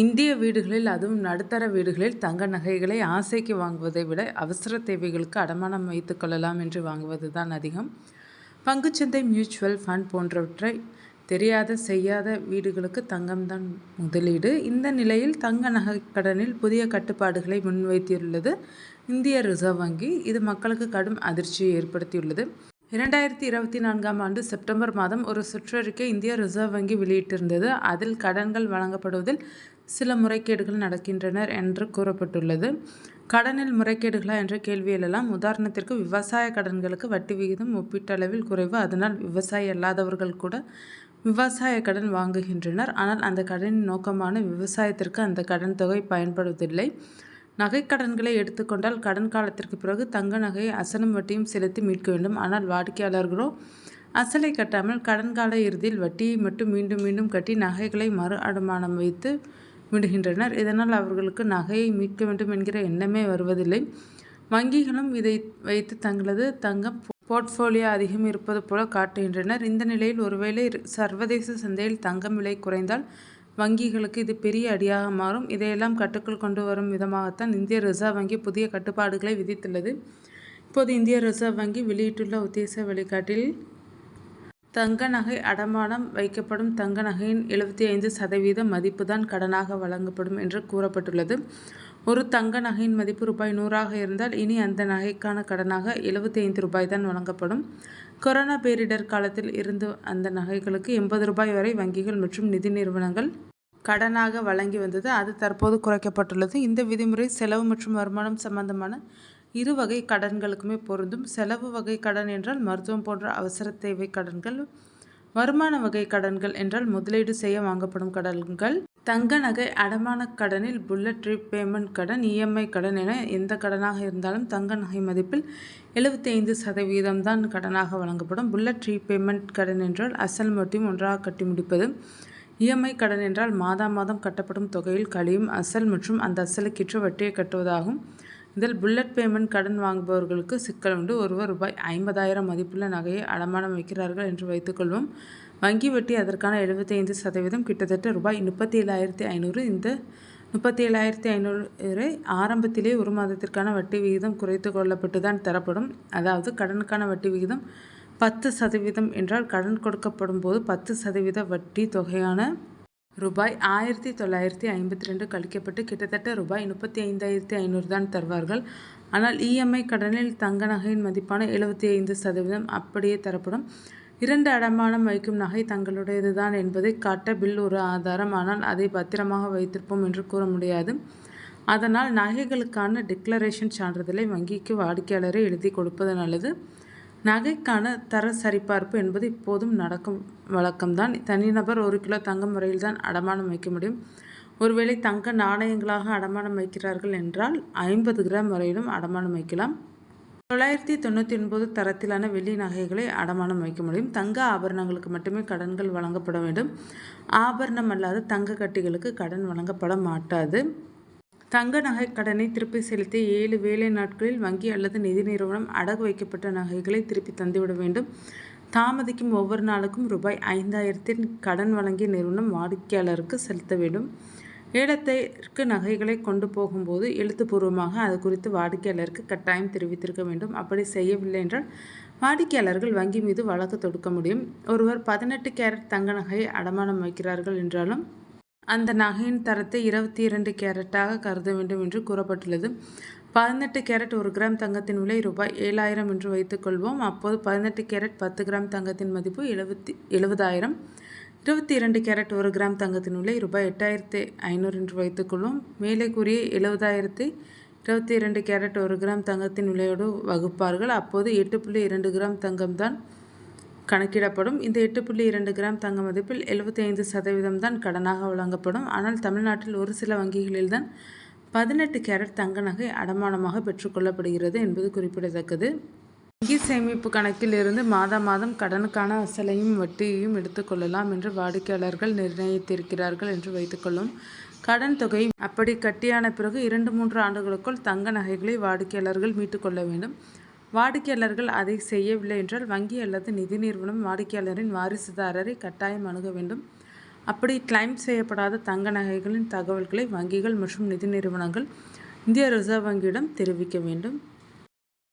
இந்திய வீடுகளில், அதுவும் நடுத்தர வீடுகளில் தங்க நகைகளை ஆசைக்கு வாங்குவதை விட அவசர தேவைகளுக்கு அடமானம் வைத்துக் கொள்ளலாம் என்று வாங்குவது தான் அதிகம். பங்குச்சந்தை, மியூச்சுவல் ஃபண்ட் போன்றவற்றை தெரியாத செய்யாத வீடுகளுக்கு தங்கம்தான் முதலீடு. இந்த நிலையில் தங்க நகை கடனில் புதிய கட்டுப்பாடுகளை முன்வைத்துள்ளது இந்திய ரிசர்வ் வங்கி. இது மக்களுக்கு கடும் அதிர்ச்சியை ஏற்படுத்தியுள்ளது. 2024ஆம் ஆண்டு செப்டம்பர் மாதம் ஒரு சுற்றறிக்கை இந்திய ரிசர்வ் வங்கி வெளியிட்டிருந்தது. அதில் கடன்கள் வழங்கப்படுவதில் சில முறைகேடுகள் நடக்கின்றன என்று கூறப்பட்டுள்ளது. கடனில் முறைகேடுகளா என்ற கேள்வி எழலாம். உதாரணத்திற்கு, விவசாய கடன்களுக்கு வட்டி விகிதம் ஒப்பீட்டளவில் குறைவு. அதனால் விவசாயி அல்லாதவர்கள் கூட விவசாய கடன் வாங்குகின்றனர். ஆனால் அந்த கடனின் நோக்கமான விவசாயத்திற்கு அந்த கடன் தொகை பயன்படுவதில்லை. நகைக்கடன்களை எடுத்துக்கொண்டால் கடன் காலத்திற்கு பிறகு தங்க நகையை அசலும் வட்டியும் செலுத்தி மீட்க வேண்டும். ஆனால் வாடிக்கையாளர்களோ அசலை கட்டாமல் கடன் கால இறுதியில் வட்டியை மட்டும் மீண்டும் மீண்டும் கட்டி நகைகளை மறு அடமானம் வைத்து விடுகின்றனர். இதனால் அவர்களுக்கு நகையை மீட்க வேண்டும் என்கிற எண்ணமே வருவதில்லை. வங்கிகளும் இதை வைத்து தங்களது தங்கம் போர்ட்ஃபோலியோ அதிகம் இருப்பது போல காட்டுகின்றனர். இந்த நிலையில் ஒருவேளை சர்வதேச சந்தையில் தங்கம் விலை குறைந்தால் வங்கிகளுக்கு இது பெரிய அடியாக மாறும். இதையெல்லாம் கட்டுக்குள் கொண்டு வரும் விதமாகத்தான் இந்திய ரிசர்வ் வங்கி புதிய கட்டுப்பாடுகளை விதித்துள்ளது. இப்போது இந்திய ரிசர்வ் வங்கி வெளியிட்டுள்ள உத்தேச வழிகாட்டில் தங்க நகை அடமானம் வைக்கப்படும் தங்க நகையின் 75% மதிப்புதான் கடனாக வழங்கப்படும் என்று கூறப்பட்டுள்ளது. ஒரு தங்க நகையின் மதிப்பு ரூபாய் 100ஆக இருந்தால் இனி அந்த நகைக்கான கடனாக 75 ரூபாய் தான் வழங்கப்படும். கொரோனா பேரிடர் காலத்தில் இருந்து அந்த நகைகளுக்கு 80 ரூபாய் வரை வங்கிகள் மற்றும் நிதி நிறுவனங்கள் கடனாக வழங்கி வந்தது. அது தற்போது குறைக்கப்பட்டுள்ளது. இந்த விதிமுறை செலவு மற்றும் வருமானம் சம்பந்தமான இரு வகை கடன்களுக்குமே பொருந்தும். செலவு வகை கடன் என்றால் மருத்துவம் போன்ற அவசர தேவை கடன்கள். வருமான வகை கடன்கள் என்றால் முதலீடு செய்ய வாங்கப்படும் கடன்கள். தங்க நகை அடமான கடனில் புல்லட் ரீபேமெண்ட் கடன், இஎம்ஐ கடன் என எந்த கடனாக இருந்தாலும் தங்க நகை மதிப்பில் 75% தான் கடனாக வழங்கப்படும். புல்லட் ரீபேமெண்ட் கடன் என்றால் அசல் வட்டியும் ஒன்றாக கட்டி முடிப்பது. இஎம்ஐ கடன் என்றால் மாதம் கட்டப்படும் தொகையில் கழியும் அசல் மற்றும் அந்த அசலுக்கேற்ற வட்டியை கட்டுவதாகும். இதில் புல்லட் பேமெண்ட் கடன் வாங்குபவர்களுக்கு சிக்கல் உண்டு. ஒருவர் ரூபாய் 50,000 மதிப்புள்ள நகையை அடமானம் வைக்கிறார்கள் என்று வைத்துக்கொள்வோம். வங்கி வட்டி அதற்கான 75% கிட்டத்தட்ட ரூபாய் 37,500. இந்த 37,500 ஆரம்பத்திலே ஒரு மாதத்திற்கான வட்டி விகிதம் குறைத்து கொள்ளப்பட்டு தான் தரப்படும். அதாவது கடனுக்கான வட்டி விகிதம் 10% என்றால் கடன் கொடுக்கப்படும் போது 10% வட்டி தொகையான ரூபாய் 1952 கழிக்கப்பட்டு கிட்டத்தட்ட ரூபாய் 35,500 தான் தருவார்கள். ஆனால் இஎம்ஐ கடனில் தங்க நகையின் மதிப்பான 75% அப்படியே தரப்படும். 2 அடமானம் வைக்கும் நகை தங்களுடையது தான் என்பதை காட்ட பில் ஒரு ஆதாரம். ஆனால் அதை பத்திரமாக வைத்திருப்போம் என்று கூற முடியாது. அதனால் நகைகளுக்கான டிக்ளரேஷன் சான்றிதழை வங்கிக்கு வாடிக்கையாளரை எழுதி கொடுப்பது நல்லது. நகைக்கான தர சரிபார்ப்பு என்பது இப்போதும் நடக்கும் வழக்கம்தான். தனிநபர் 1 கிலோ தங்கம் வரையில் தான் அடமானம் வைக்க முடியும். ஒருவேளை தங்க நாணயங்களாக அடமானம் வைக்கிறார்கள் என்றால் 50 கிராம் வரையிலும் அடமானம் வைக்கலாம். 999 தரத்திலான வெள்ளி நகைகளை அடமானம் வைக்க முடியும். தங்க ஆபரணங்களுக்கு மட்டுமே கடன்கள் வழங்கப்பட வேண்டும். ஆபரணம் அல்லாத தங்க கட்டிகளுக்கு கடன் வழங்கப்பட மாட்டாது. தங்க நகை கடனை திருப்பி செலுத்திய 7 வேலை நாட்களில் வங்கி அல்லது நிதி நிறுவனம் அடகு வைக்கப்பட்ட நகைகளை திருப்பி தந்துவிட வேண்டும். தாமதிக்கும் ஒவ்வொரு நாளுக்கும் ரூபாய் 5,000 கடன் வழங்கிய நிறுவனம் வாடிக்கையாளருக்கு செலுத்த வேண்டும். ஏலத்திற்கு நகைகளை கொண்டு போகும்போது எழுத்துப்பூர்வமாக அது குறித்து வாடிக்கையாளருக்கு கட்டாயம் தெரிவித்திருக்க வேண்டும். அப்படி செய்யவில்லை என்றால் வாடிக்கையாளர்கள் வங்கி மீது வழக்கு தொடுக்க முடியும். ஒருவர் 18 கேரட் தங்க நகையை அடமானம் வைக்கிறார்கள் என்றாலும் அந்த நகையின் தரத்தை 22 கேரட்டாக கருத வேண்டும் என்று கூறப்பட்டுள்ளது. 18 கேரட் 1 கிராம் தங்கத்தின் விலை ரூபாய் 7,000 என்று வைத்துக்கொள்வோம். அப்போது 18 கேரட் 10 கிராம் தங்கத்தின் மதிப்பு 70,000. 22 கேரட் 1 கிராம் தங்கத்தின் விலை ரூபாய் 8,500 என்று வைத்துக்கொள்வோம். மேலே கூறிய 70,000ஐ 22 கேரட் 1 கிராம் தங்கத்தின் விலையோடு வகுப்பார்கள். அப்போது 8.2 கிராம் தங்கம் தான் கணக்கிடப்படும். இந்த 8.2 கிராம் தங்க மதிப்பில் 75% தான் கடனாக வழங்கப்படும். ஆனால் தமிழ்நாட்டில் ஒரு சில வங்கிகளில் தான் 18 கேரட் தங்க நகை அடமானமாக பெற்றுக்கொள்ளப்படுகிறது என்பது குறிப்பிடத்தக்கது. வங்கி சேமிப்பு கணக்கில் இருந்து மாதம் கடனுக்கான அசலையும் வட்டியையும் எடுத்துக்கொள்ளலாம் என்று வாடிக்கையாளர்கள் நிர்ணயித்திருக்கிறார்கள் என்று வைத்துக்கொள்ளும். கடன் தொகை அப்படி கட்டியான பிறகு 2-3 ஆண்டுகளுக்குள் தங்க நகைகளை வாடிக்கையாளர்கள் மீட்டுக்கொள்ள வேண்டும். வாடிக்கையாளர்கள் அதை செய்யவில்லை என்றால் வங்கி அல்லது நிதி நிறுவனம் வாடிக்கையாளரின் வாரிசுதாரரை கட்டாயம் அணுக வேண்டும். அப்படி கிளைம் செய்யப்படாத தங்க நகைகளின் தகவல்களை வங்கிகள் மற்றும் நிதி நிறுவனங்கள் இந்திய ரிசர்வ் வங்கியிடம் தெரிவிக்க வேண்டும்.